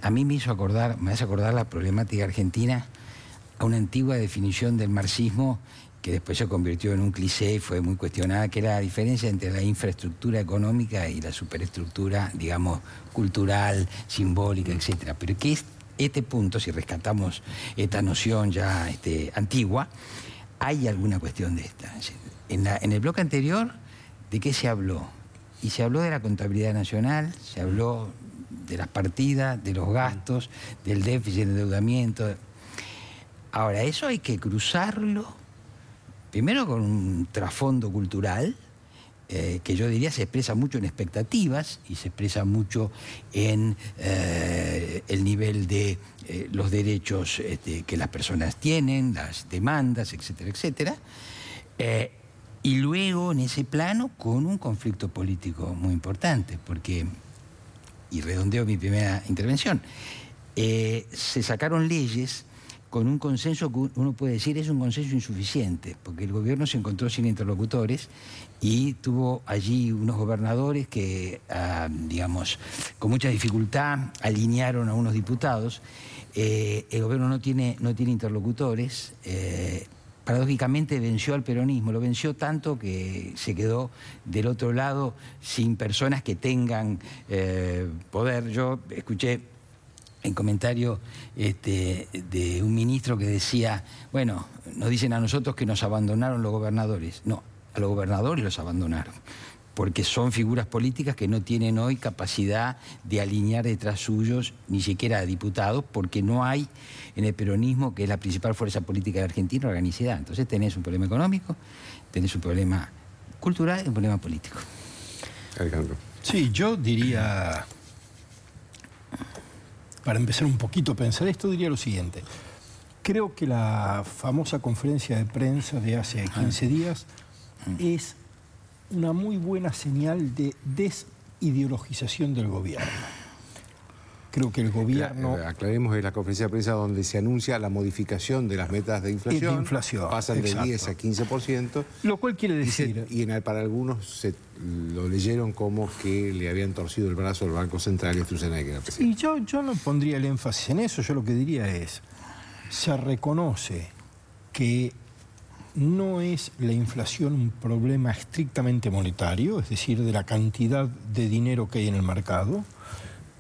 A mí me hace acordar la problemática argentina a una antigua definición del marxismo que después se convirtió en un cliché y fue muy cuestionada, que era la diferencia entre la infraestructura económica y la superestructura, digamos, cultural, simbólica, etcétera. Pero que este punto, si rescatamos esta noción ya antigua, hay alguna cuestión de esta. En el bloque anterior, ¿de qué se habló? Y se habló de la contabilidad nacional, se habló de las partidas, de los gastos, del déficit, del endeudamiento. Ahora, eso hay que cruzarlo, primero con un trasfondo cultural, que yo diría se expresa mucho en expectativas y se expresa mucho en el nivel de los derechos que las personas tienen, las demandas, etcétera, etcétera. Y luego, en ese plano, con un conflicto político muy importante, porque, y redondeo mi primera intervención, se sacaron leyes con un consenso que uno puede decir es un consenso insuficiente, porque el gobierno se encontró sin interlocutores y tuvo allí unos gobernadores que, digamos, con mucha dificultad alinearon a unos diputados. El gobierno no tiene interlocutores. Paradójicamente venció al peronismo, lo venció tanto que se quedó del otro lado sin personas que tengan poder. Yo escuché en comentario de un ministro que decía, bueno, nos dicen a nosotros que nos abandonaron los gobernadores. No, a los gobernadores los abandonaron, porque son figuras políticas que no tienen hoy capacidad de alinear detrás suyos ni siquiera a diputados, porque no hay en el peronismo, que es la principal fuerza política de Argentina, organicidad. Entonces tenés un problema económico, tenés un problema cultural y un problema político. Alejandro. Sí, yo diría, para empezar un poquito a pensar esto, diría lo siguiente. Creo que la famosa conferencia de prensa de hace 15 días es una muy buena señal de desideologización del gobierno. Creo que el gobierno... Aclaremos, es la conferencia de prensa donde se anuncia la modificación de las metas de inflación. Pasan de 10 a 15%. Lo cual quiere decir... Y para algunos lo leyeron como que le habían torcido el brazo al Banco Central y a Sturzenegger. Y yo no pondría el énfasis en eso. Yo lo que diría es, se reconoce que no es la inflación un problema estrictamente monetario, es decir, de la cantidad de dinero que hay en el mercado,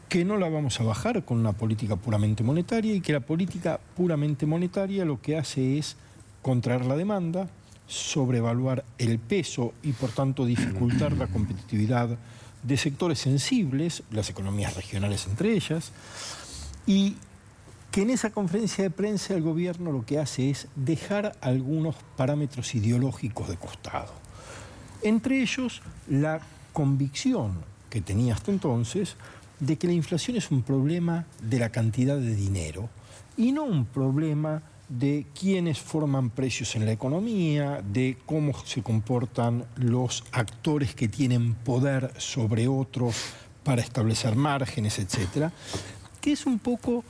que no la vamos a bajar con una política puramente monetaria y que la política puramente monetaria lo que hace es contraer la demanda, sobrevaluar el peso y por tanto dificultar la competitividad de sectores sensibles, las economías regionales entre ellas, y que en esa conferencia de prensa el gobierno lo que hace es dejar algunos parámetros ideológicos de costado. Entre ellos, la convicción que tenía hasta entonces de que la inflación es un problema de la cantidad de dinero y no un problema de quiénes forman precios en la economía, de cómo se comportan los actores que tienen poder sobre otros para establecer márgenes, etcétera, que es un poco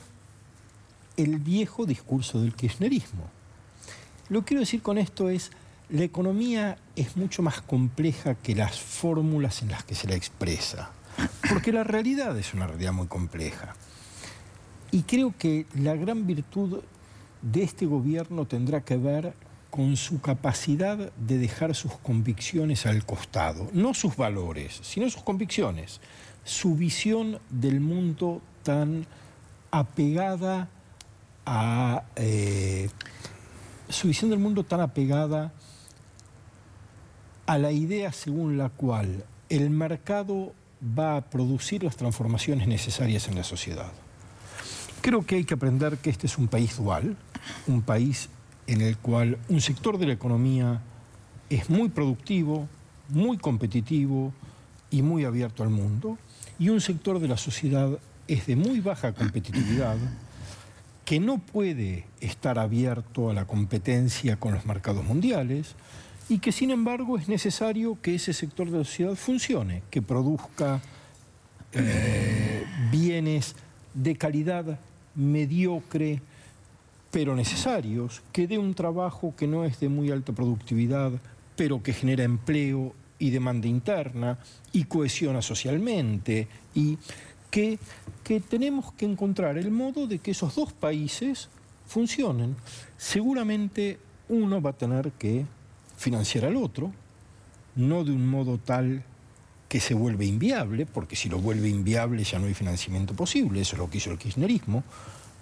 el viejo discurso del kirchnerismo. Lo que quiero decir con esto es, la economía es mucho más compleja que las fórmulas en las que se la expresa, porque la realidad es una realidad muy compleja. Y creo que la gran virtud de este gobierno tendrá que ver con su capacidad de dejar sus convicciones al costado, no sus valores, sino sus convicciones, su visión del mundo tan apegada a la idea según la cual el mercado va a producir las transformaciones necesarias en la sociedad. Creo que hay que aprender que este es un país dual, un país en el cual un sector de la economía es muy productivo, muy competitivo y muy abierto al mundo, y un sector de la sociedad es de muy baja competitividad, que no puede estar abierto a la competencia con los mercados mundiales y que, sin embargo, es necesario que ese sector de la sociedad funcione, que produzca bienes de calidad mediocre, pero necesarios, que dé un trabajo que no es de muy alta productividad, pero que genera empleo y demanda interna y cohesiona socialmente. Y que tenemos que encontrar el modo de que esos dos países funcionen. Seguramente uno va a tener que financiar al otro, no de un modo tal que se vuelve inviable, porque si lo vuelve inviable ya no hay financiamiento posible. Eso es lo que hizo el kirchnerismo.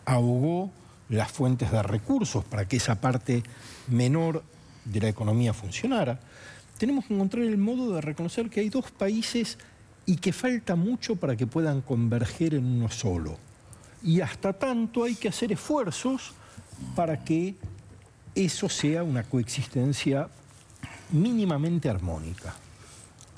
Ahogó las fuentes de recursos para que esa parte menor de la economía funcionara. Tenemos que encontrar el modo de reconocer que hay dos países y que falta mucho para que puedan converger en uno solo. Y hasta tanto hay que hacer esfuerzos para que eso sea una coexistencia mínimamente armónica.